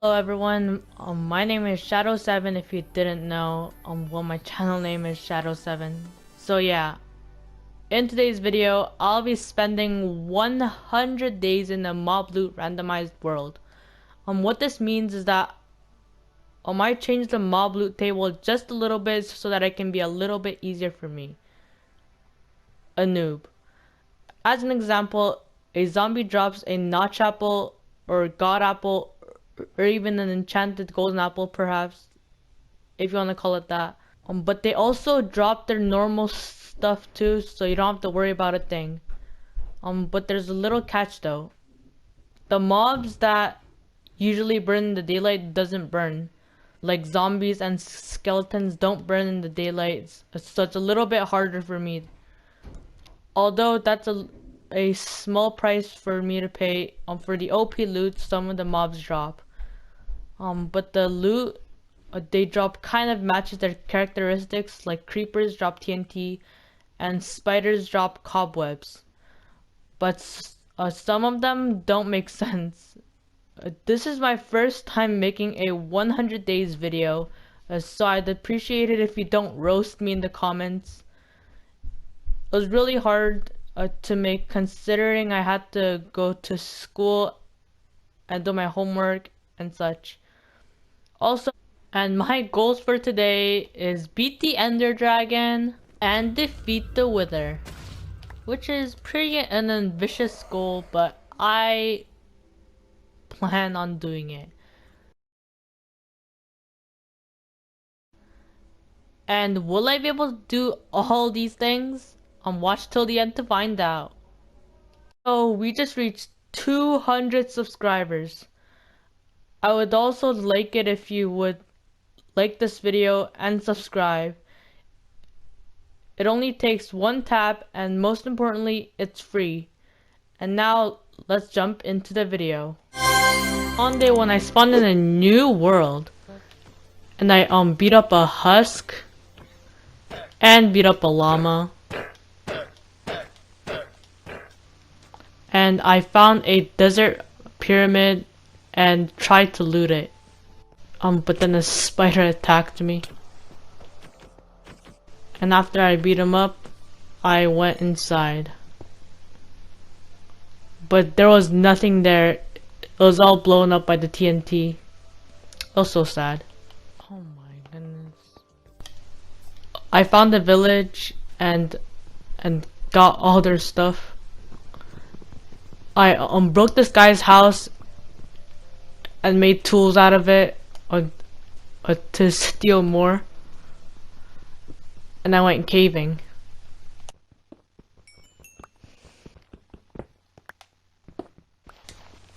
Hello everyone, my name is Shadow7 if you didn't know, well my channel name is Shadow7. So yeah, in today's video, I'll be spending 100 days in a mob loot randomized world. What this means is that I might change the mob loot table just a little bit so that it can be a little bit easier for me, a noob. As an example, a zombie drops a notch apple or god apple or even an enchanted golden apple perhaps, if you want to call it that. But they also drop their normal stuff too, so you don't have to worry about a thing. But there's a little catch though. The mobs that usually burn in the daylight doesn't burn. Like zombies and skeletons don't burn in the daylight, so it's a little bit harder for me. Although that's a small price for me to pay for the OP loot some of the mobs drop. But the loot they drop kind of matches their characteristics, like creepers drop TNT and spiders drop cobwebs. But some of them don't make sense. This is my first time making a 100 days video, so I'd appreciate it if you don't roast me in the comments. It was really hard to make considering I had to go to school and do my homework and such. Also, and my goals for today is beat the Ender Dragon and defeat the Wither, which is pretty an ambitious goal, but I plan on doing it. And will I be able to do all these things? Watch till the end to find out. So we just reached 200 subscribers. I would also like it if you would like this video and subscribe. It only takes one tap and most importantly, it's free. And now let's jump into the video. On day 1 I spawned in a new world. And I beat up a husk and beat up a llama. And I found a desert pyramid and tried to loot it. But then a spider attacked me. And after I beat him up, I went inside. But there was nothing there. It was all blown up by the TNT. It was so sad. Oh my goodness. I found a village and got all their stuff. I broke this guy's house and made tools out of it to steal more. And I went caving.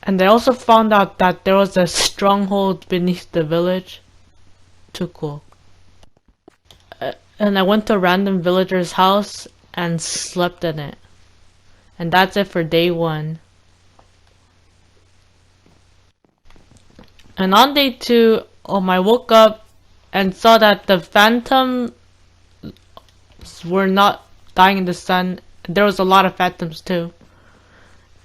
And I also found out that there was a stronghold beneath the village. Too cool. And I went to a random villager's house and slept in it. And that's it for day 1. And on day 2, I woke up and saw that the phantoms were not dying in the sun. There was a lot of phantoms too.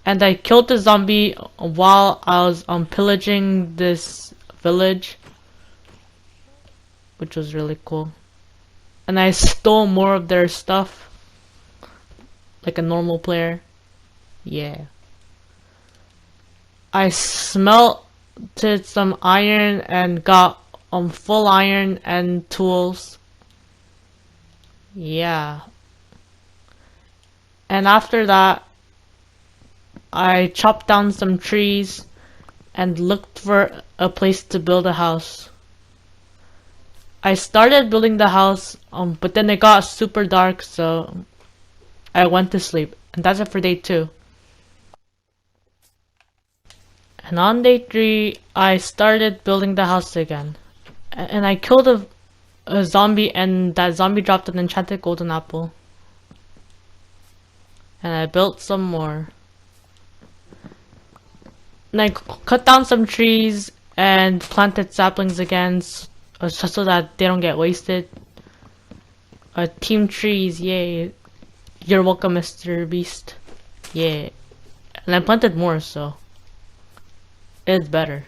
And I killed the zombie while I was pillaging this village, which was really cool. And I stole more of their stuff, like a normal player. Yeah. I smelted some iron and got full iron and tools. Yeah. And after that, I chopped down some trees and looked for a place to build a house. I started building the house, but then it got super dark, so I went to sleep. And that's it for day 2. And on day 3, I started building the house again. And I killed a zombie, and that zombie dropped an enchanted golden apple. And I built some more. And I cut down some trees and planted saplings again so that they don't get wasted. Team trees, yay. You're welcome, Mr. Beast. Yeah. And I planted more, so it's better.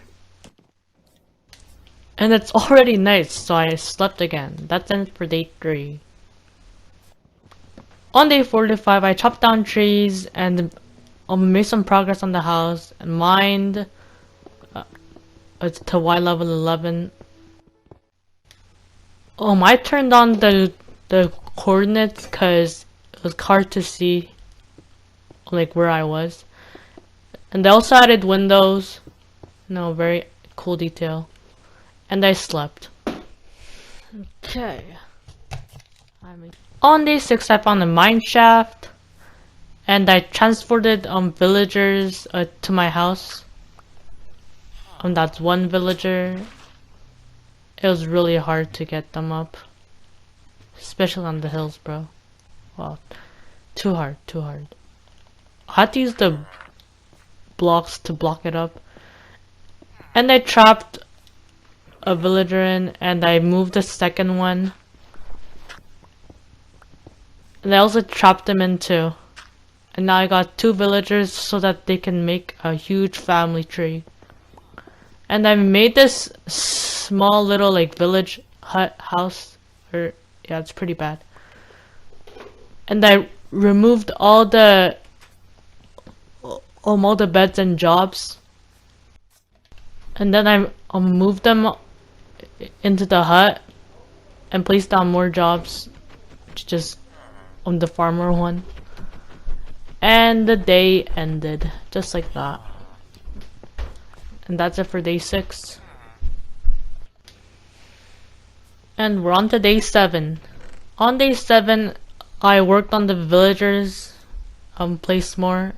And it's already night, so I slept again. That's it for day 3. On day 45, I chopped down trees and made some progress on the house and mined to Y level 11. I turned on the coordinates because it was hard to see like where I was. And they also added windows. No, very cool detail. And I slept. Okay. On day 6, I found a mine shaft. And I transported villagers to my house. That's one villager. It was really hard to get them up. Especially on the hills, bro. Wow. Too hard, too hard. I had to use the blocks to block it up. And I trapped a villager in, and I moved the second one. And I also trapped them in too. And now I got 2 villagers so that they can make a huge family tree. And I made this small little like village hut house. Yeah, it's pretty bad. And I removed all the beds and jobs. And then I moved them into the hut and placed down more jobs, just on the farmer one. And the day ended just like that. And that's it for day 6. And we're on to day 7. On day 7, I worked on the villagers, placed more.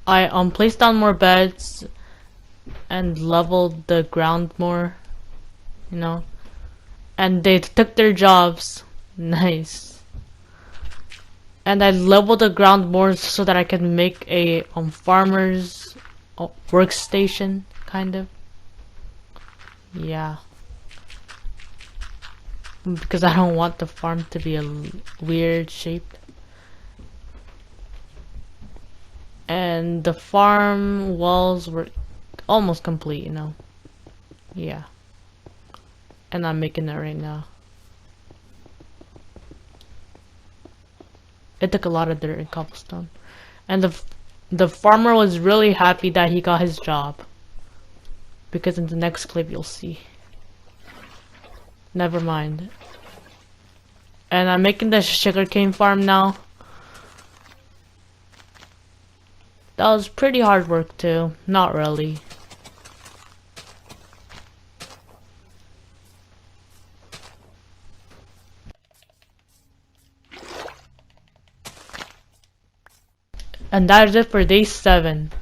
I placed down more beds and leveled the ground more, you know. And they took their jobs. Nice. And I leveled the ground more so that I can make a farmer's workstation, kind of. Yeah. Because I don't want the farm to be a weird shape. And the farm walls were almost complete, you know. Yeah. And I'm making it right now. It took a lot of dirt and cobblestone. And the farmer was really happy that he got his job. Because in the next clip you'll see. Never mind. And I'm making the sugarcane farm now. That was pretty hard work too. Not really. And that is it for day 7.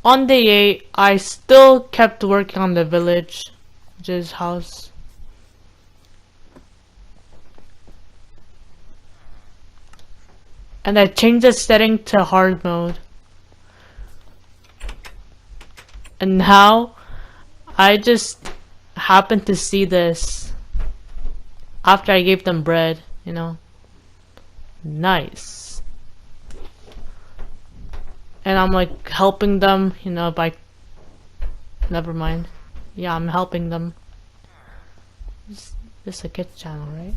On day 8, I still kept working on the village's house. And I changed the setting to hard mode. And now, I just happened to see this after I gave them bread, you know. Nice. And I'm like helping them, you know, by... Never mind. Yeah, I'm helping them. This is a kid channel, right?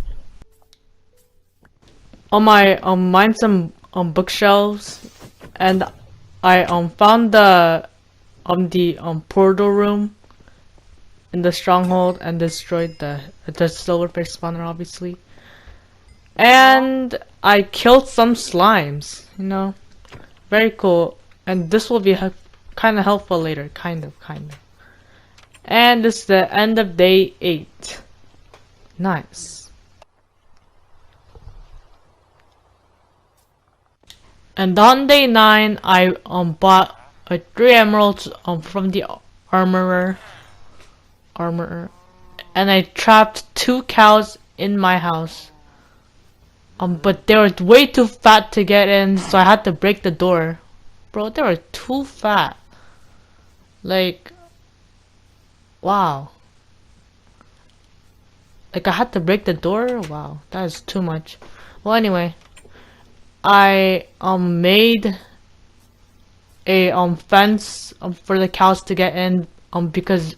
On my mined some bookshelves, and I found the portal room in the stronghold and destroyed the silverfish spawner, obviously. And I killed some slimes, you know. Very cool. And this will be kind of helpful later, kind of. And this is the end of day 8. Nice. And on day 9, I bought 3 emeralds from the armorer, and I trapped 2 cows in my house. But they were way too fat to get in, so I had to break the door. Bro, they were too fat. Like, wow. Like, I had to break the door? Wow, that is too much. Well, anyway, I made a fence for the cows to get in because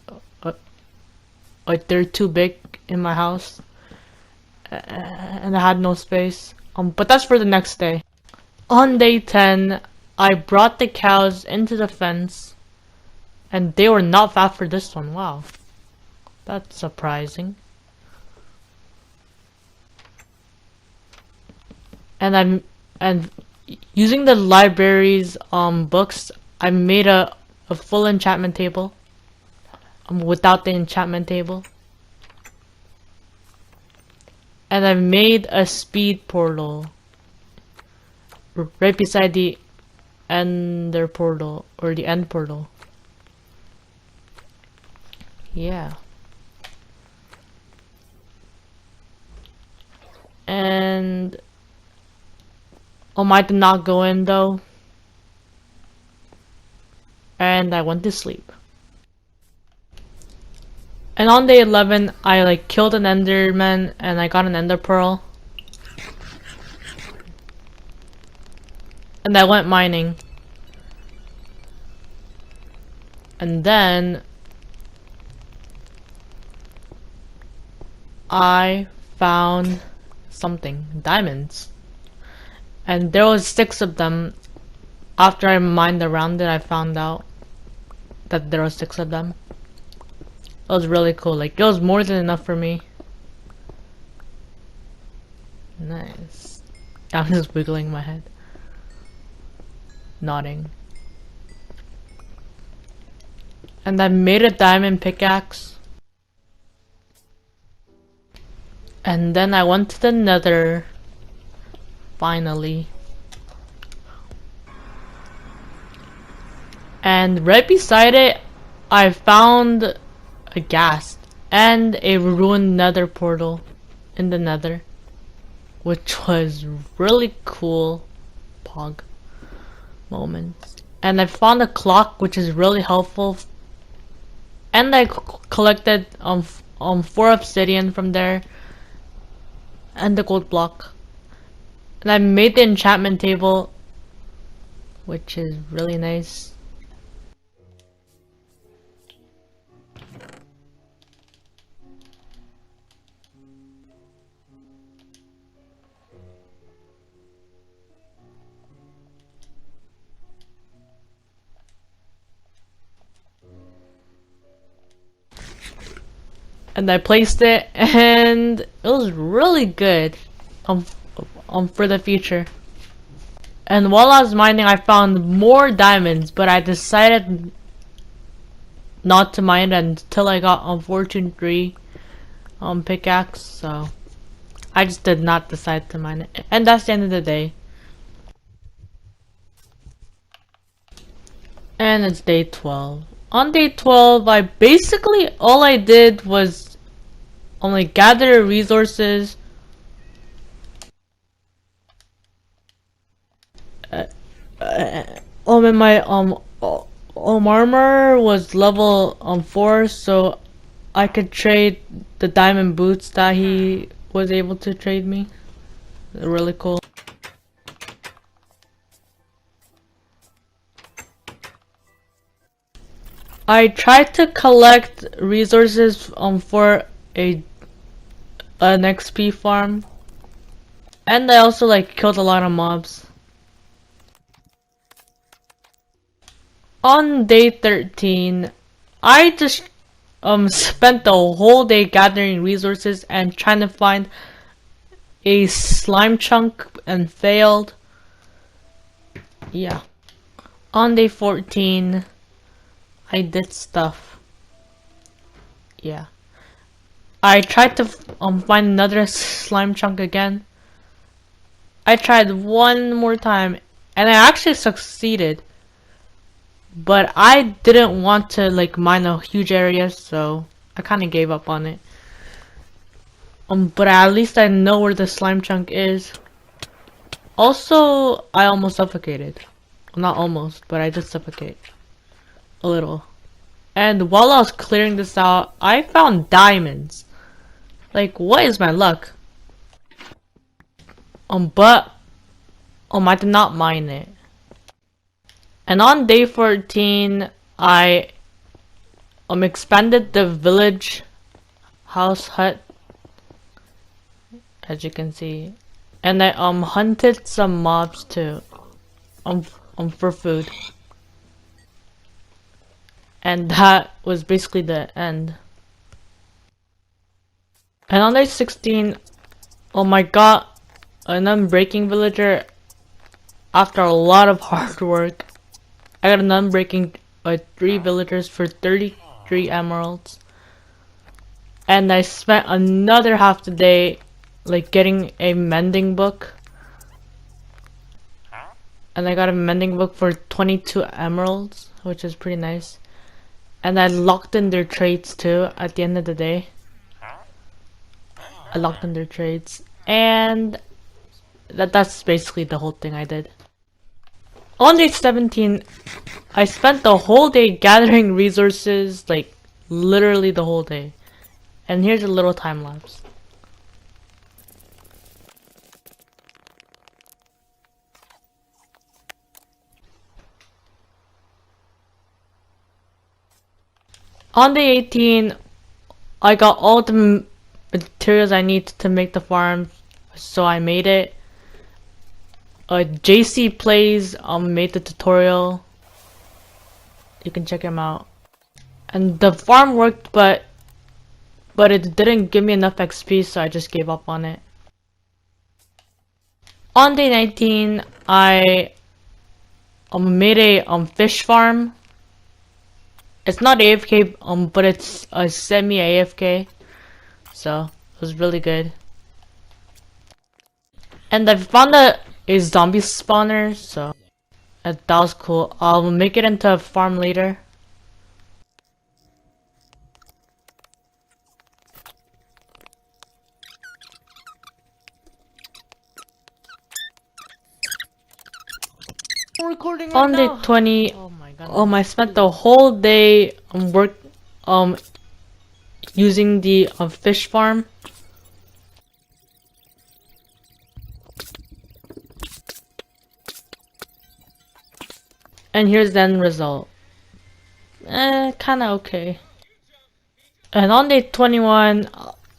like they're too big in my house and I had no space. But that's for the next day. On day 10, I brought the cows into the fence and they were not fat for this one. Wow. That's surprising. And using the library's books, I made a full enchantment table. Without the enchantment table. And I made a speed portal right beside the ender portal or the end portal. Yeah. And I did not go in though. And I went to sleep. And on day 11, I like killed an enderman and I got an ender pearl. And I went mining. And then I found something. Diamonds. And there was 6 of them. After I mined around it, I found out that there were 6 of them. It was really cool. Like, it was more than enough for me. Nice. I'm just wiggling my head. Nodding. And I made a diamond pickaxe. And then I went to the nether. Finally. And right beside it, I found a ghast and a ruined nether portal in the nether, which was really cool pog moments. And I found a clock, which is really helpful, and I collected 4 obsidian from there and the gold block. And I made the enchantment table, which is really nice. And I placed it, and it was really good for the future. And while I was mining, I found more diamonds, but I decided not to mine until I got Fortune 3 pickaxe, so I just did not decide to mine it. And that's the end of the day. And it's day 12. On day 12, I basically, all I did was only gather resources. And my armor was level 4, so I could trade the diamond boots that he was able to trade me. They're really cool. I tried to collect resources for an XP farm, and I also like killed a lot of mobs. On day 13, I just spent the whole day gathering resources and trying to find a slime chunk and failed. Yeah. On day 14, I did stuff. Yeah. I tried to find another slime chunk again. I tried one more time and I actually succeeded. But I didn't want to like mine a huge area, so I kind of gave up on it. But at least I know where the slime chunk is. Also, I almost suffocated. Well, not almost, but I did suffocate. A little. And while I was clearing this out, I found diamonds. Like, what is my luck? But I did not mine it. And on day 14, I expanded the village house hut, as you can see, and I hunted some mobs too, for food. And that was basically the end. And on day 16, oh my god, an unbreaking villager. After a lot of hard work, I got an unbreaking 3 villagers for 33 emeralds. And I spent another half the day like getting a mending book. And I got a mending book for 22 emeralds, which is pretty nice. And I locked in their trades too at the end of the day. I locked in their trades. And that's basically the whole thing I did. On day 17, I spent the whole day gathering resources, like literally the whole day. And here's a little time lapse. On day 18, I got all the materials I need to make the farm, so I made it. JCPlays made the tutorial. You can check him out. And the farm worked, but it didn't give me enough XP, so I just gave up on it. On day 19, I made a fish farm. It's not AFK, but it's a semi-AFK, so it was really good. And I found a zombie spawner, so that was cool. I'll make it into a farm later. Recording right On day now. 20, Oh my god. I spent the whole day using the fish farm. And here's the end result. Kinda okay. And on day 21,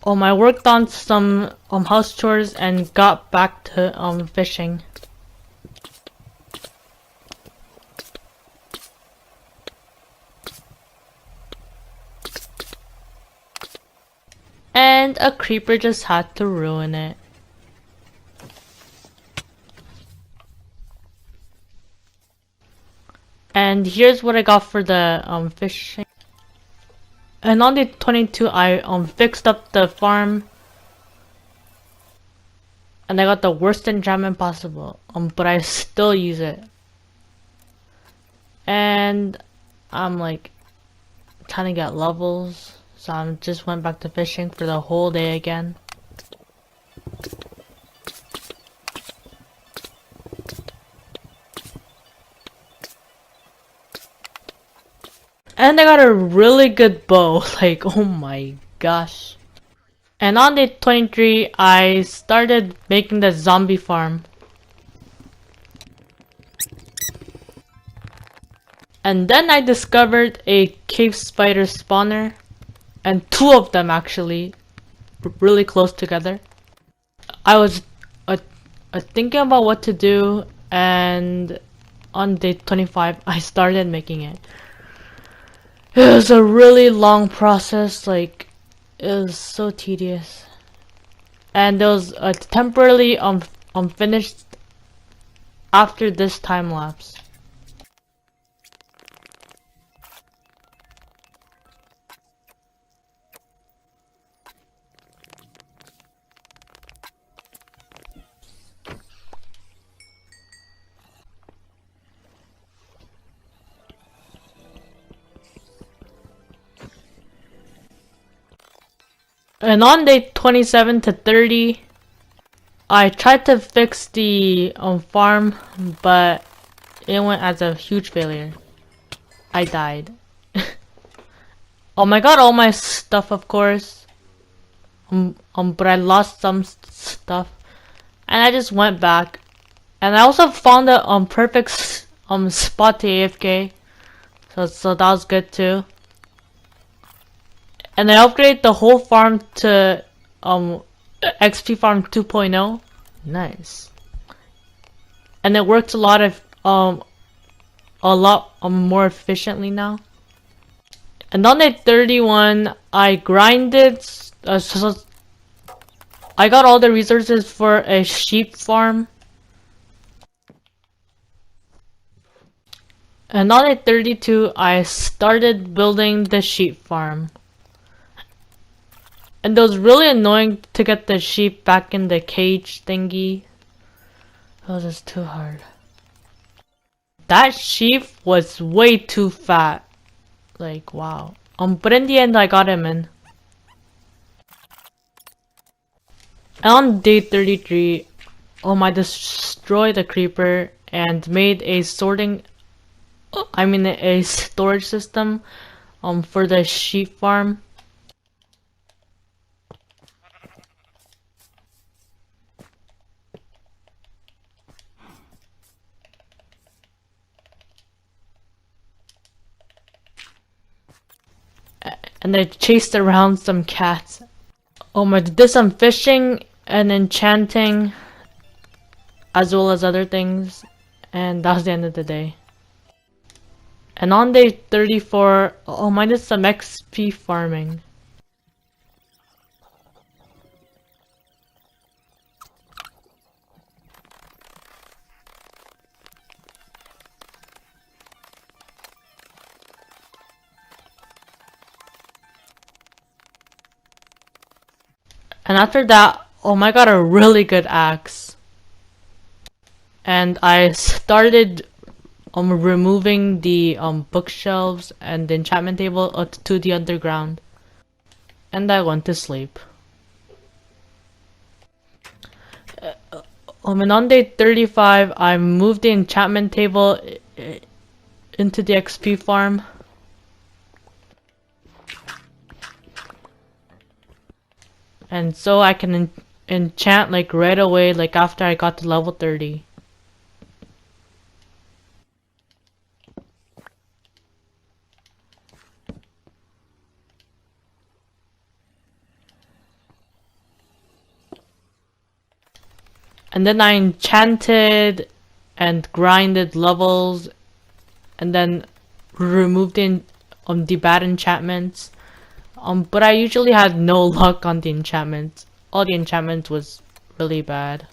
I worked on some house chores and got back to fishing. And a creeper just had to ruin it. And here's what I got for the fishing. And on day 22, I fixed up the farm. And I got the worst enchantment possible. But I still use it. And I'm like trying to get levels. So I just went back to fishing for the whole day again. And I got a really good bow, like oh my gosh. And on day 23, I started making the zombie farm. And then I discovered a cave spider spawner. And 2 of them actually, really close together. I was thinking about what to do, and on day 25, I started making it. It was a really long process, like, it was so tedious. And it was temporarily finished after this time lapse. And on day 27 to 30, I tried to fix the farm, but it went as a huge failure. I died. I got all my stuff, of course. But I lost some stuff, and I just went back. And I also found a perfect spot to AFK. So that was good too. And I upgraded the whole farm to XP Farm 2.0. Nice. And it works a lot more efficiently now. And on day 31, I grinded. So I got all the resources for a sheep farm. And on day 32, I started building the sheep farm. And it was really annoying to get the sheep back in the cage thingy. It was just too hard. That sheep was way too fat. Like, wow. But in the end, I got him in. And on day 33, I destroyed the creeper and made a a storage system for the sheep farm. And I chased around some cats. I did some fishing and enchanting as well as other things, and that was the end of the day. And on day 34, I did some XP farming. And after that, I got a really good axe. And I started removing the bookshelves and the enchantment table to the underground. And I went to sleep. And on day 35, I moved the enchantment table into the XP farm. And so I can enchant like right away, like after I got to level 30. And then I enchanted and grinded levels, and then removed the bad enchantments. But I usually had no luck on the enchantments. All the enchantments was really bad.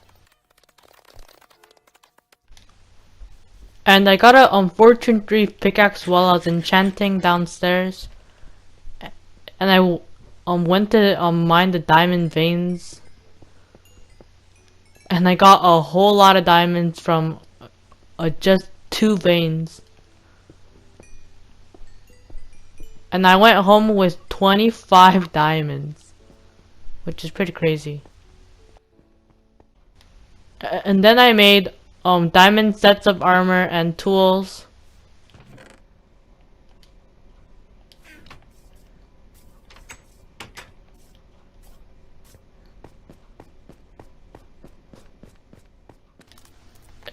And I got a fortune 3 pickaxe while I was enchanting downstairs. And I went to mine the diamond veins. And I got a whole lot of diamonds from just 2 veins. And I went home with 25 diamonds, which is pretty crazy. And then I made diamond sets of armor and tools.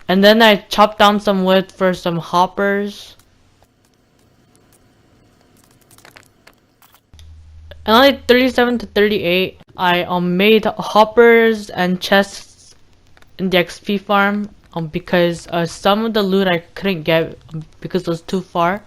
And then I chopped down some wood for some hoppers. And on like 37 to 38, I made hoppers and chests in the XP farm because some of the loot I couldn't get because it was too far.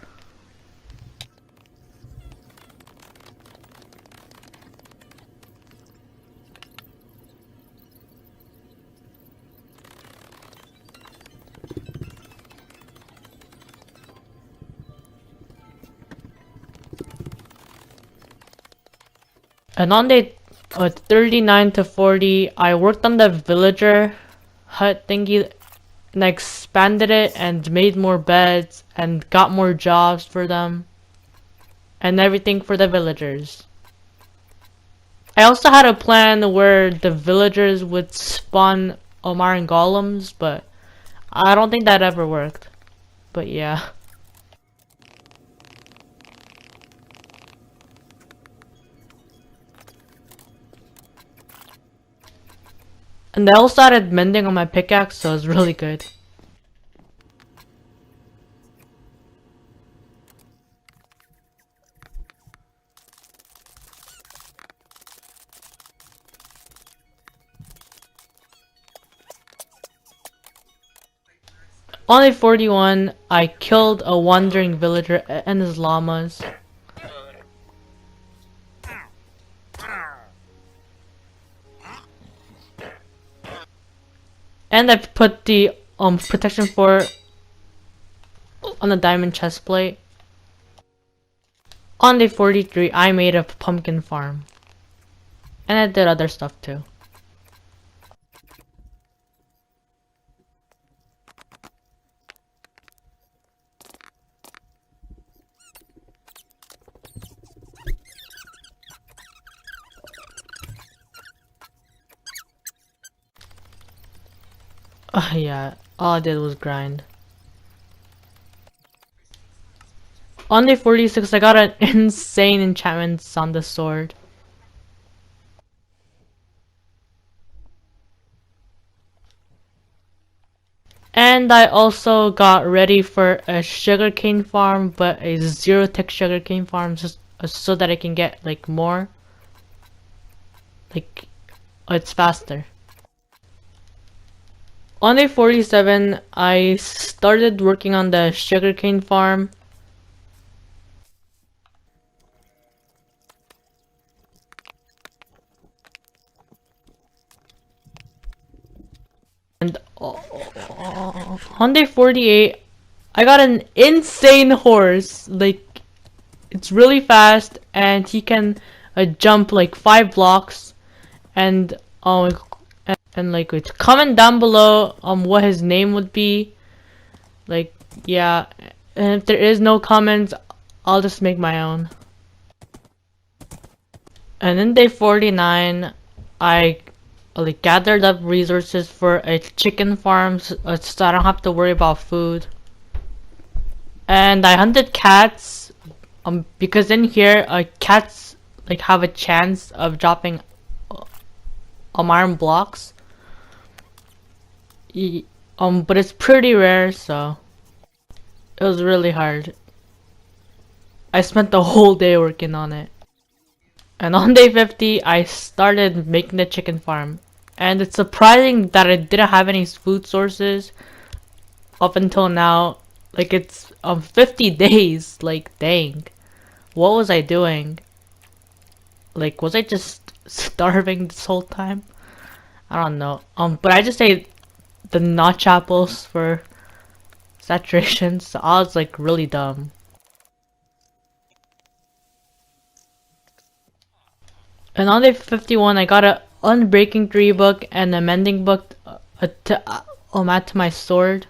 And on day 39 to 40, I worked on the villager hut thingy, and I expanded it and made more beds and got more jobs for them and everything for the villagers. I also had a plan where the villagers would spawn iron golems, but I don't think that ever worked. But yeah. And I also started mending on my pickaxe, so it was really good. On day 41, I killed a wandering villager and his llamas. And I put the protection 4 on the diamond chest plate. On day 43, I made a pumpkin farm. And I did other stuff too. Yeah, all I did was grind. On day 46, I got an insane enchantment on the sword. And I also got ready for a sugarcane farm, but a 0-tick sugarcane farm, just so that I can get like more. Like, it's faster. On day 47, I started working on the sugarcane farm. And on day 48, I got an insane horse. Like, it's really fast, and he can jump like 5 blocks. And like, it's comment down below what his name would be. Like, yeah, and if there is no comments, I'll just make my own. And in day 49, I like gathered up resources for a chicken farm, so I don't have to worry about food. And I hunted cats, because in here, cats like have a chance of dropping iron blocks. But it's pretty rare, so it was really hard. I spent the whole day working on it. And on day 50, I started making the chicken farm. And it's surprising that I didn't have any food sources up until now. Like, it's 50 days. Like, dang. What was I doing? Like, was I just starving this whole time? I don't know. But I just ate the notch apples for saturation, so I was like really dumb. And on day 51, I got a unbreaking 3 book and a mending book to add to my sword.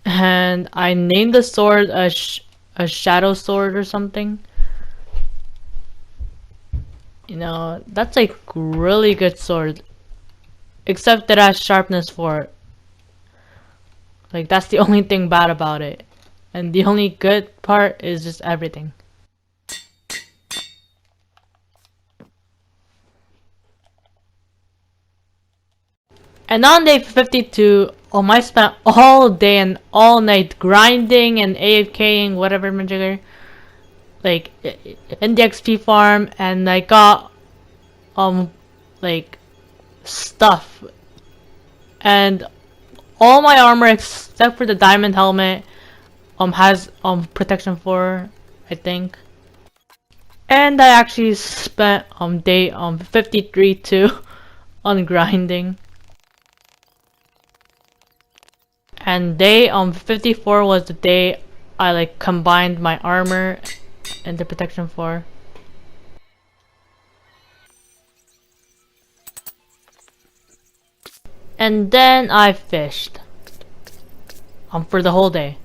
And I named the sword a shadow sword or something. You know, that's like really good sword. Except that it has sharpness 4. Like, that's the only thing bad about it. And the only good part is just everything. And on day 52, I spent all day and all night grinding and AFKing, whatever majigger. Like, in the XP farm, and I got, like, stuff. And all my armor except for the diamond helmet, has, protection 4, I think. And I actually spent, day, 53 too, on grinding. And day, 54 was the day I, like, combined my armor and the protection 4. And then I fished. For the whole day.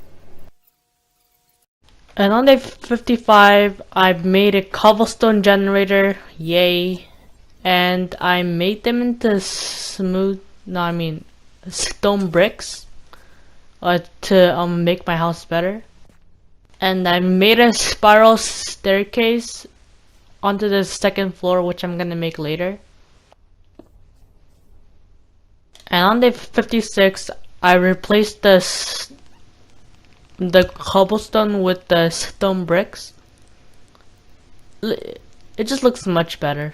And on day 55, I made a cobblestone generator. Yay. And I made them into stone bricks. To make my house better. And I made a spiral staircase onto the 2nd floor, which I'm gonna make later. And on day 56, I replaced the cobblestone with the stone bricks. It just looks much better.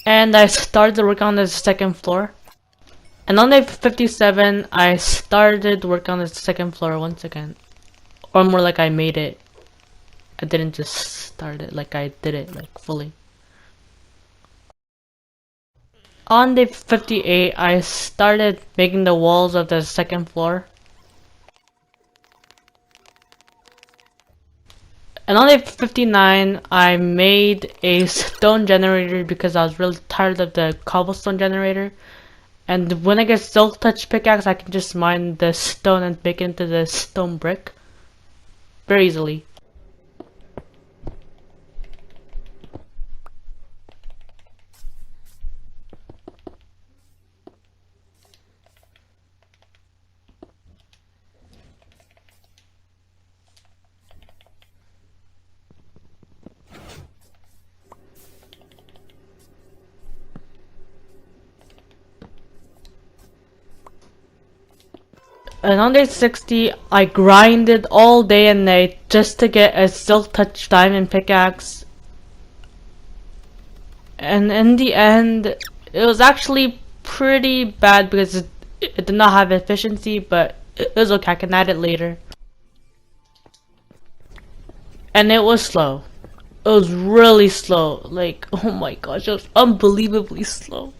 and I started work on the second floor. And on day 57, I started work on the second floor once again. Or more like I made it. I didn't just start it, like I did it, like fully. On day 58, I started making the walls of the second floor. And on day 59, I made a stone generator because I was really tired of the cobblestone generator. And when I get silk touch pickaxe, I can just mine the stone and make it into the stone brick very easily. And on day 60, I grinded all day and night just to get a silk touch diamond pickaxe. And in the end, it was actually pretty bad because it did not have efficiency, but it was okay, I can add it later. And it was slow. It was really slow. Like, oh my gosh, it was unbelievably slow.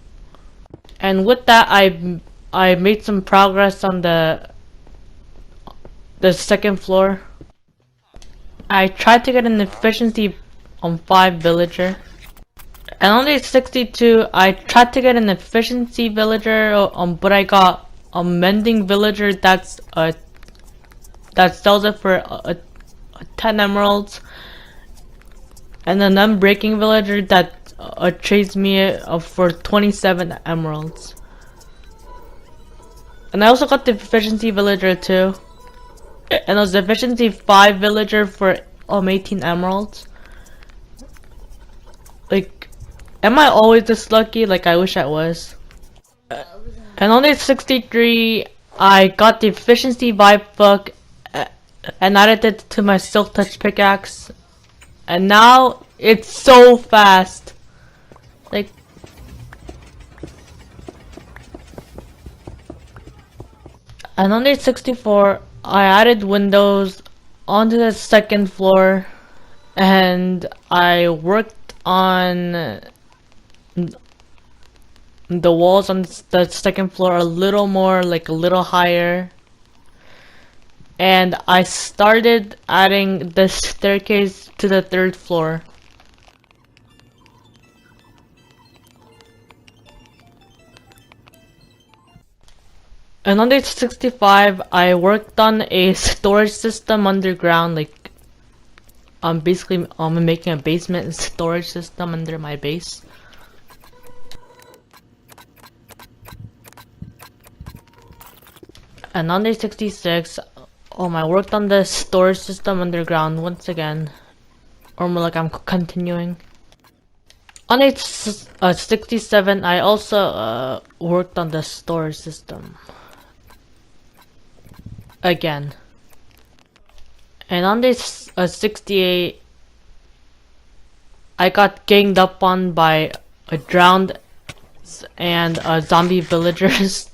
And with that, I made some progress on the second floor. I tried to get an efficiency on 5 villager. And on day 62, I tried to get an efficiency villager, but I got a mending villager that sells it for 10 emeralds, and an unbreaking villager that trades me for 27 emeralds. And I also got the efficiency villager too. And it was the efficiency 5 villager for 18 emeralds. Like, am I always this lucky? Like, I wish I was. And on day 63, I got the efficiency vibe book and added it to my silk touch pickaxe. And now it's so fast. Like, and on day 64, I added windows onto the second floor, and I worked on the walls on the second floor a little more, like a little higher. And I started adding the staircase to the third floor. And on day 65, I worked on a storage system underground, like basically I'm making a basement storage system under my base. And on day 66, I worked on the storage system underground once again, or more like I'm continuing. On day 67, I also worked on the storage system again. And on day 68, I got ganged up on by a drowned and zombie villagers.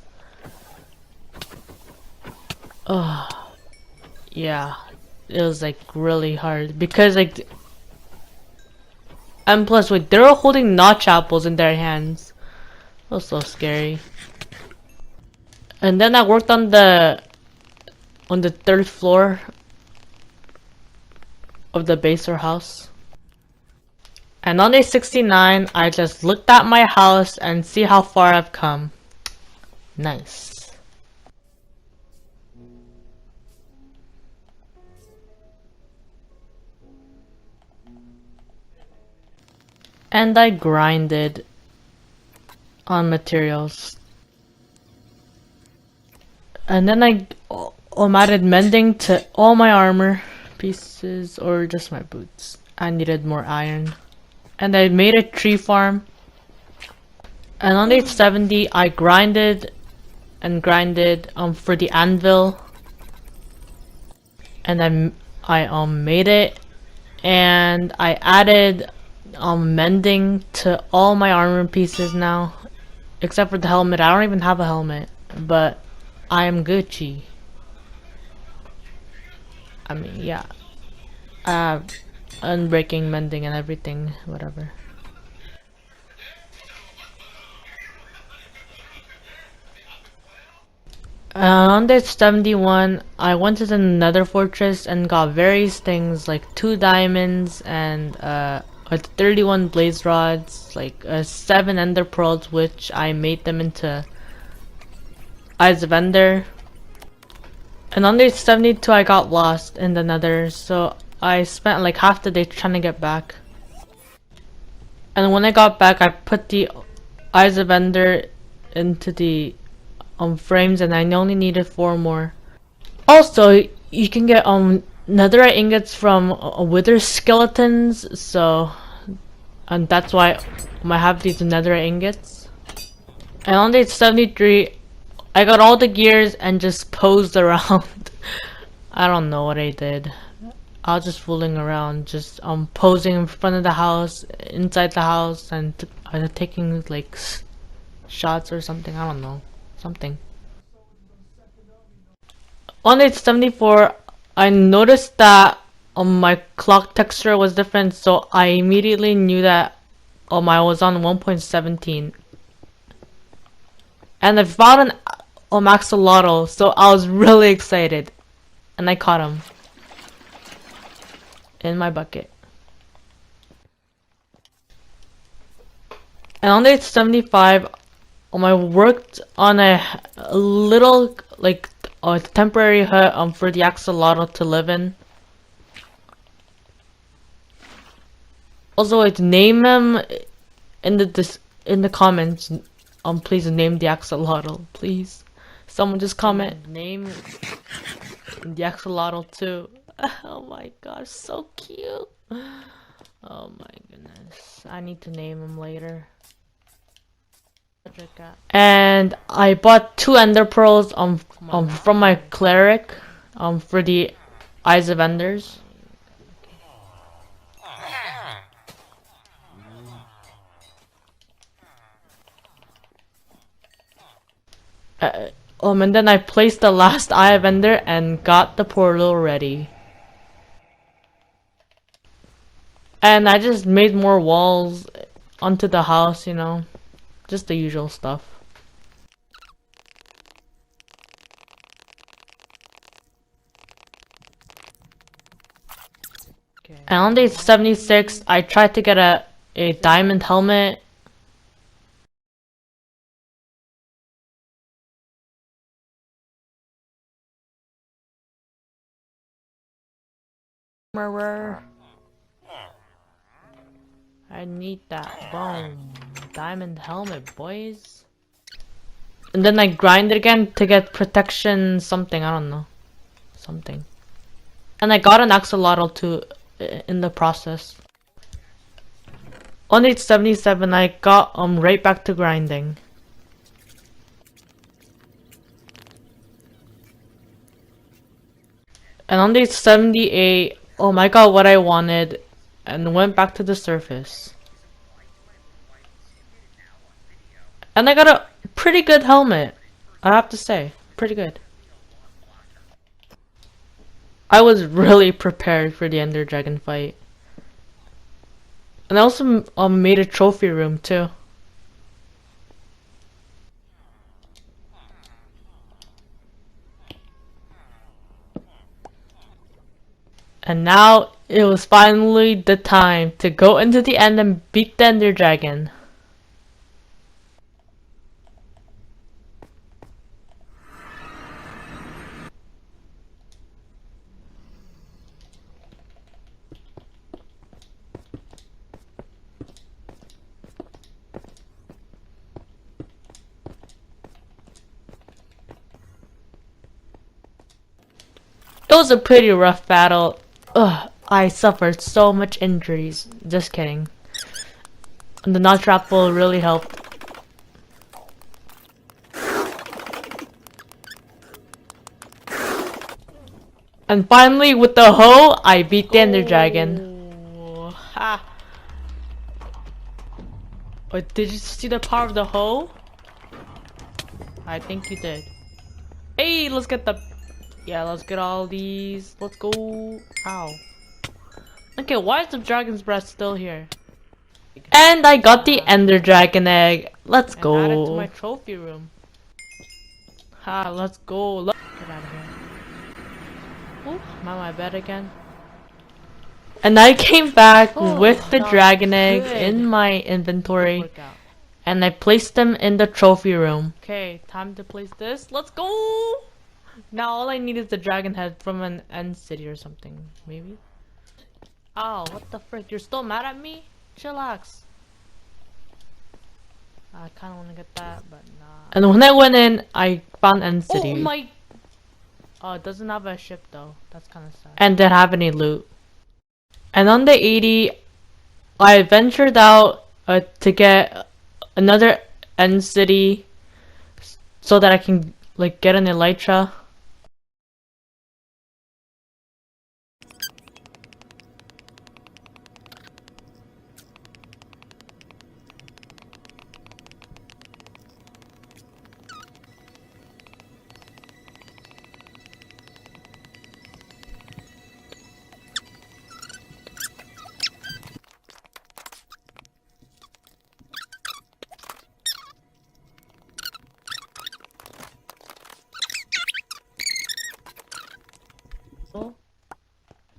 Yeah, it was like really hard because like, and plus wait, they were holding notch apples in their hands. It was so scary. And then I worked on the third floor of the base or house. And on day 69, I just looked at my house and see how far I've come. Nice. And I grinded on materials. And then I added mending to all my armor pieces, or just my boots. I needed more iron. And I made a tree farm. And on day 70, I grinded and grinded for the anvil. And I made it. And I added mending to all my armor pieces now, except for the helmet. I don't even have a helmet, but I am Gucci. I mean, yeah, I have unbreaking, mending, and everything, whatever. On day 71, I went to the Nether Fortress and got various things like 2 diamonds and 31 blaze rods, like 7 ender pearls, which I made them into Eyes of Ender. And on day 72, I got lost in the Nether, so I spent like half the day trying to get back. And when I got back, I put the Eyes of Ender into the frames, and I only needed 4 more. Also, you can get netherite ingots from wither skeletons, so and that's why I have these netherite ingots. And on day 73, I got all the gears and just posed around. I don't know what I did. I was just fooling around, just posing in front of the house, inside the house, and taking like shots or something. I don't know, something. On day 74, I noticed that my clock texture was different, so I immediately knew that I was on 1.17. And I found an axolotl, so I was really excited. And I caught him in my bucket. And on day 75, I worked on a little like a temporary hut for the axolotl to live in. Also, I'd name him in the comments. Please name the axolotl, please. Someone just comment name the axolotl too. Oh my gosh, so cute. Oh my goodness, I need to name him later. And I bought 2 ender pearls from my cleric for the Eyes of Enders. And then I placed the last Eye of Ender and got the portal ready. And I just made more walls onto the house, you know, just the usual stuff. And on day 76, I tried to get a diamond helmet. I need that. Boom. Diamond helmet, boys. And then I grind it again to get protection something, I don't know. Something. And I got an axolotl too in the process. On day 77, I got right back to grinding. And on day 78, I got what I wanted and went back to the surface. And I got a pretty good helmet, I have to say. Pretty good. I was really prepared for the Ender Dragon fight. And I also made a trophy room too. And now it was finally the time to go into the end and beat the Ender Dragon. It was a pretty rough battle. Ugh, I suffered so much injuries. Just kidding. And the notch trap will really help. And finally, with the hoe, I beat the Ender Dragon. Ha! But did you see the power of the hoe? I think you did. Hey, let's get the... Yeah, let's get all these. Let's go. Ow. Okay, why is the dragon's breath still here? And I got the ender dragon egg. Let's go. Add it to my trophy room. Ha, let's go. Get out of here. Oh, I'm on my bed again. And I came back with the dragon egg in my inventory. And I placed them in the trophy room. Okay, time to place this. Let's go! Now all I need is the dragon head from an end city or something, maybe? Ow, what the frick? You're still mad at me? Chillax. I kinda wanna get that, but nah. And when I went in, I found end city. Oh my... Oh, it doesn't have a ship though. That's kinda sad. And didn't have any loot. And on the 80, I ventured out to get another end city so that I can like get an elytra.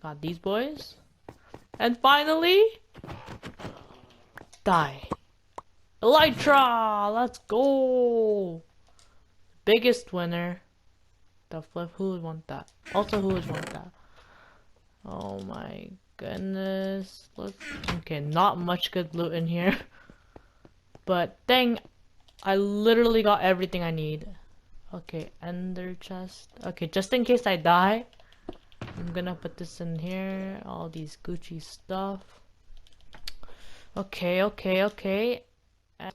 Got these boys. And finally, die. Elytra! Let's go! Biggest winner. The flip, who would want that? Also, who would want that? Oh my goodness. Look. Okay, not much good loot in here. But dang, I literally got everything I need. Okay, ender chest. Okay, just in case I die, I'm gonna put this in here. All these Gucci stuff. Okay. Let's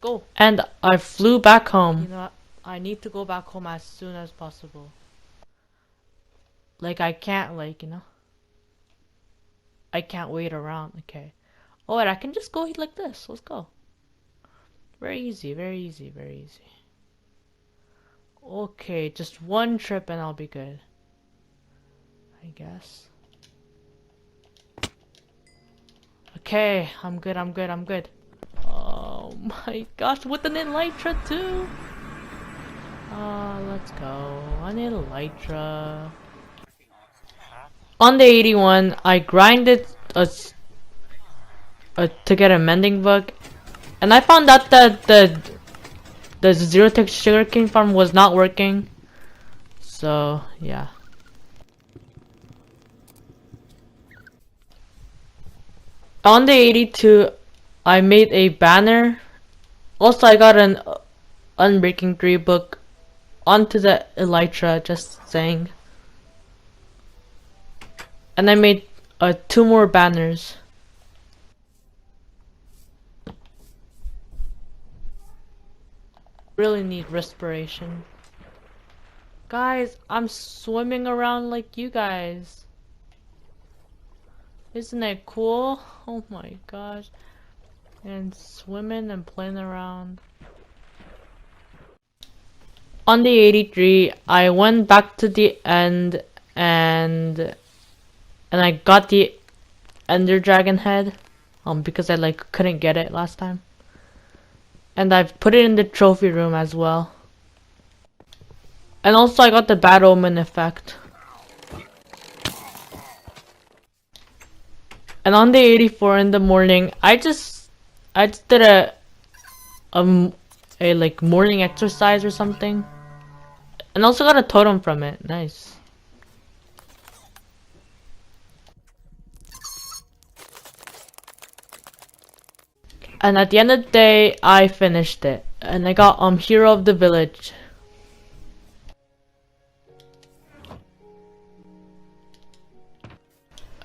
go. And I flew back home. You know what? I need to go back home as soon as possible. Like, I can't, like, you know. I can't wait around. Okay. Oh, and I can just go like this. Let's go. Very easy. Okay, just one trip and I'll be good, I guess. Okay, I'm good. Oh my gosh, with an elytra too! Let's go. An elytra. On the 81, I grinded to get a mending book, and I found out that the zero-tech sugarcane farm was not working. So yeah. On the 82, I made a banner. Also, I got an Unbreaking 3 book onto the elytra, just saying. And I made 2 more banners. Really need respiration. Guys, I'm swimming around like you guys. Isn't it cool? Oh my gosh. And swimming and playing around. On the 83, I went back to the end and I got the Ender Dragon head. Because I like couldn't get it last time. And I've put it in the trophy room as well. And also I got the Bad Omen effect. And on the 84 in the morning, I just did a like morning exercise or something. And also got a totem from it. Nice. And at the end of the day, I finished it. And I got Hero of the Village.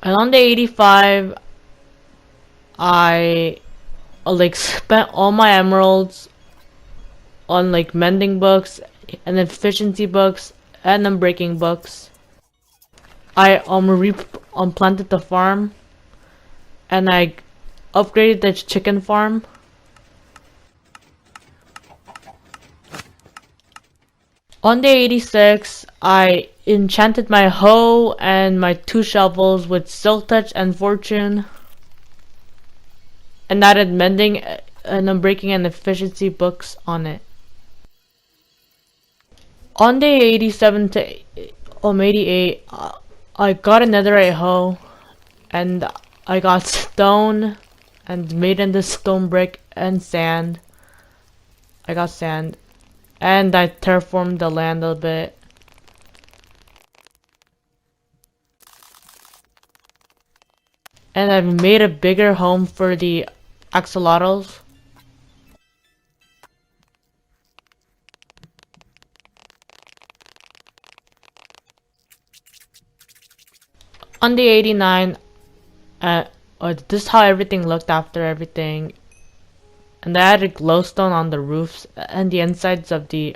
And on the 85, I like spent all my emeralds on like mending books and efficiency books and unbreaking books. I planted the farm and I upgraded the chicken farm. On day 86, I enchanted my hoe and my 2 shovels with Silk Touch and Fortune, and added Mending and Unbreaking and Efficiency books on it. On day 87 to 88, I got a netherite hoe, and I got stone, and made into stone brick and sand. I got sand, and I terraformed the land a bit. And I've made a bigger home for the axolotls. On the 89, this is how everything looked after everything. And I added glowstone on the roofs and the insides of the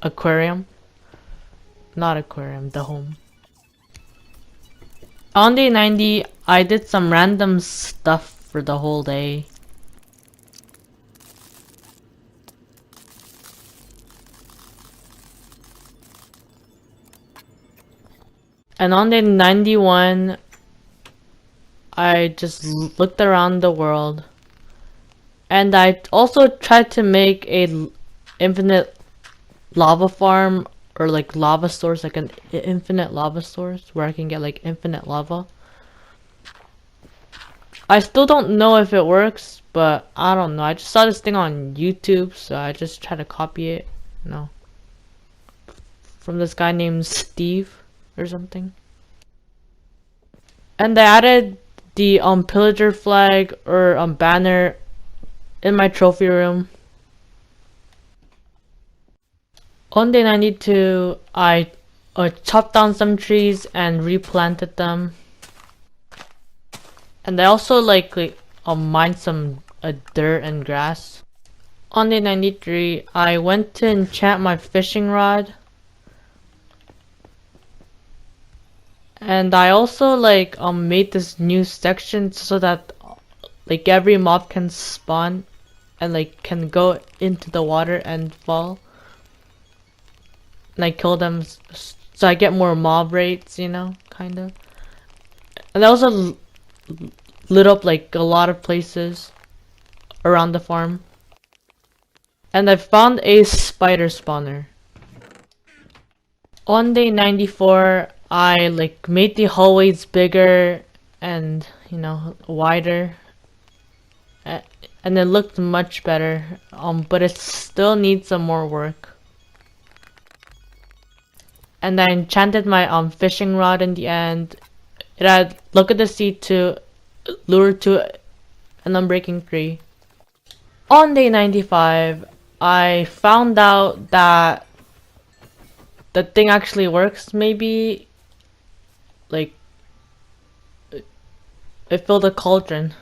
aquarium. Not aquarium, the home. On day 90, I did some random stuff for the whole day. And on day 91, I just looked around the world. And I also tried to make a infinite lava farm, or like lava source, like an infinite lava source where I can get like infinite lava. I still don't know if it works, but I don't know. I just saw this thing on YouTube, so I just tried to copy it, you know, from this guy named Steve or something. And I added the pillager flag or banner in my trophy room. On day 92, I chopped down some trees and replanted them. And I also mined some dirt and grass. On day 93, I went to enchant my fishing rod. And I also made this new section so that like every mob can spawn and can go into the water and fall. And I kill them so I get more mob rates, you know, kind of. And I also lit up like a lot of places around the farm. And I found a spider spawner. On day 94, I made the hallways bigger and, you know, wider. And it looked much better, but it still needs some more work. And I enchanted my fishing rod in the end. It had Look at the Sea 2, Lure 2, and Unbreaking 3. On day 95, I found out that the thing actually works. Maybe like it filled a cauldron.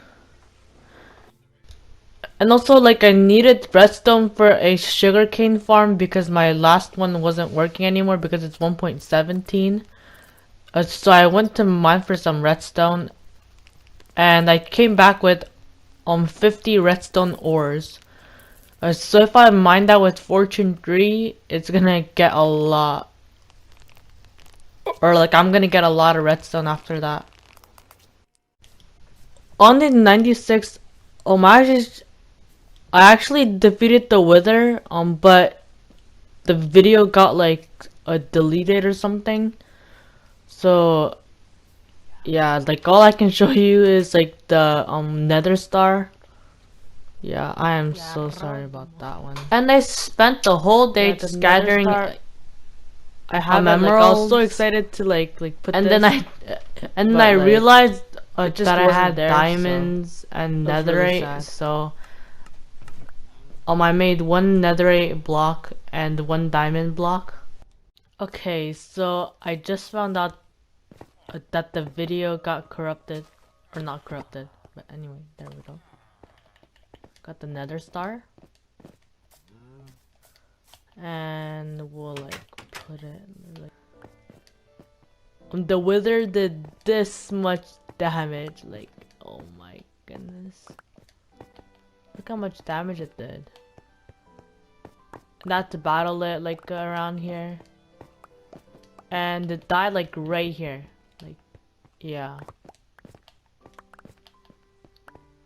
And also I needed redstone for a sugarcane farm because my last one wasn't working anymore because it's 1.17. So I went to mine for some redstone, and I came back with 50 redstone ores. So if I mine that with Fortune 3, it's gonna get a lot. Or I'm gonna get a lot of redstone after that. On the 96, I actually defeated the Wither, but the video got deleted or something. So yeah, all I can show you is the Nether Star. Yeah, I am so sorry about that one. And I spent the whole day just gathering. I have emeralds. I was so excited to put and this. Then I realized that I had diamonds and netherite, really, so I made one netherite block and one diamond block. Okay, so I just found out that the video got corrupted, or not corrupted, but anyway, there we go. Got the nether star, and we'll put it the wither did this much damage, oh my goodness, look how much damage it did. that to battle it like around here, and it died like right here. Like, yeah.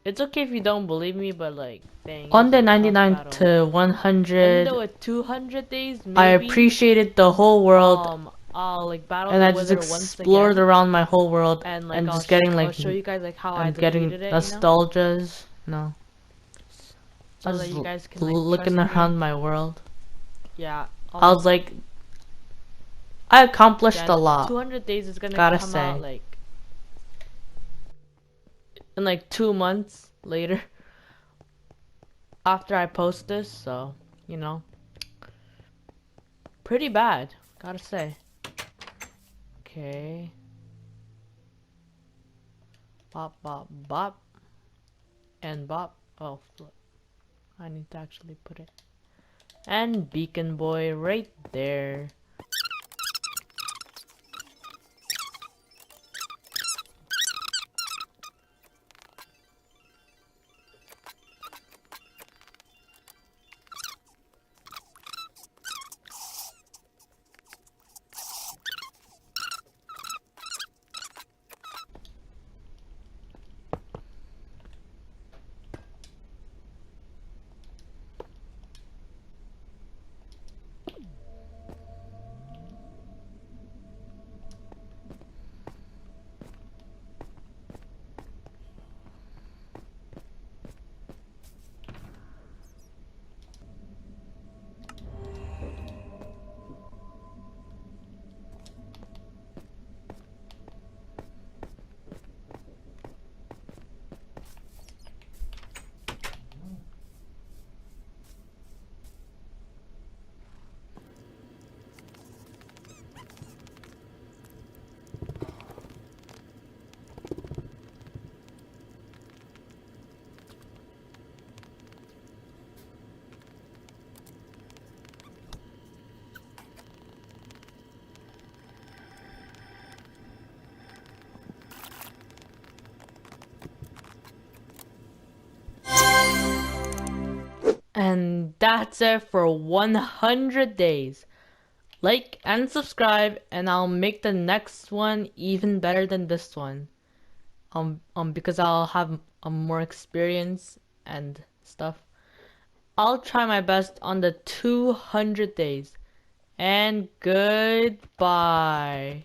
It's okay if you don't believe me, but like, dang. On the 99 to 100, with 200 days, maybe, I appreciated the whole world. I'll like battle and I just explored around my whole world and like just getting like I'll show you guys like how I getting it, nostalgias. You know? So I was that you guys can like looking around my world. Yeah. I was like, I accomplished a lot. 200 days is gonna come out like in like 2 months later after I post this, so you know, pretty bad, gotta say. Okay. Bop bop bop and bop. Oh, flip. I need to actually put it. And beacon boy right there. And that's it for 100 days. Like and subscribe, and I'll make the next one even better than this one. Because I'll have more experience and stuff. I'll try my best on the 200 days. And goodbye.